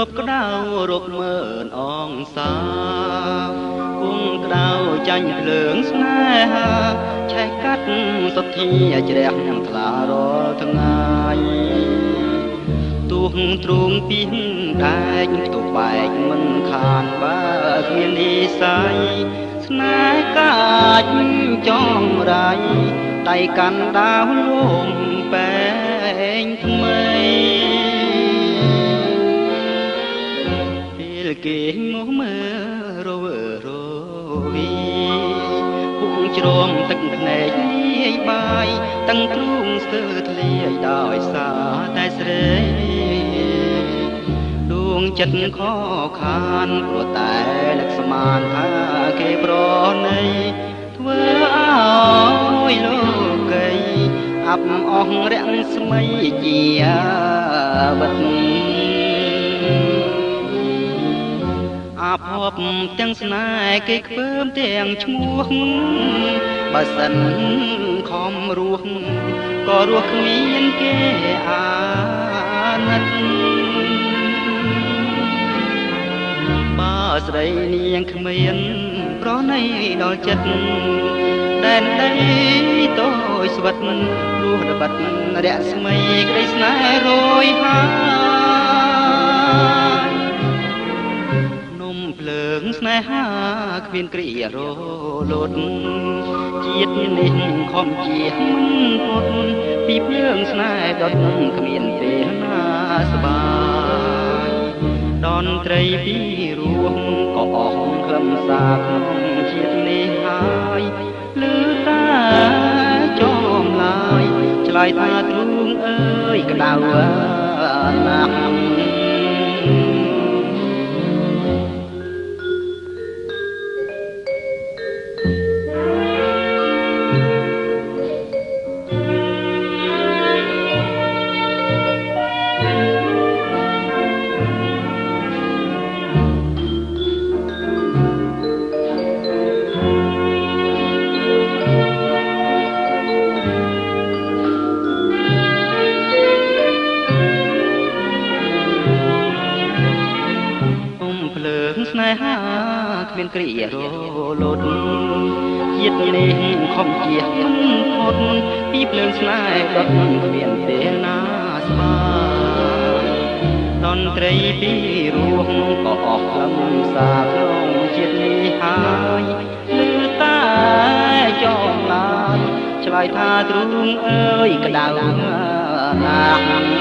บក្តៅរកមើលអងសាគង់ក្តៅចាញ់ភ្លើងស្នេហាឆេះកាត់សទ្ធាជ្រះថ្លារាល់ថ្ងៃទូងទ្រូងពីងដែកទុកបែកមិនខានបើគ្មាននិស័យស្នេហ៍កាចចងរៃដៃកាន់ដាវលំបែងថ្មីពេលគេមកមើលរវើរវីពុកជ្រងទឹកភ្នែកលាយបាយតឹងទ្រូងស្ទើរធ្លាយដោយសារតែស្រីដួងចិត្តខខានព្រោះតែនឹកស្មានថាគេប្រណីធ្វើឲ្យលោកីអាប់អស់រាំងស្មីជាវិតអាភពទាំងស្នេហ៍គេខ្ពើមទាំងឈ្មោះបើសិនខំរស់ក៏រស់គ្មានគេអាណិតបើស្រីនាងគ្មានប្រណីដល់ចិត្តដែនដីតូចស្វិតរស់ដបិតរស្មីក្តីស្នេហ៍រយហើយនំភ្លើងស្នេហាគ្មានគ្រារលត់ជាតិនេះខំជាមិនផុតពីភ្លើងស្នេហ៍ដុតគ្មានពេលណាស្បាយតនត្រីពីរោះក៏អស់ខ្លឹមសារក្នុងជាតិនេះហើយលឺតាចោមឡាយឆ្លើយថាទ្រូងអើយក្តៅណាស់ស្នេហាគ្មានគ្រារលត់ជាតិនេះខំជាមិនផុតពីភ្លើងស្នេហ៍ដុតគ្មានពេលណាស្បាយតន្ត្រីពីរោះក៏អស់ខ្លឹមសារក្នុងជាតិនេះហើយលឺតែចងឡាយឆ្លើយថាទ្រូងអើយក្តៅណាស់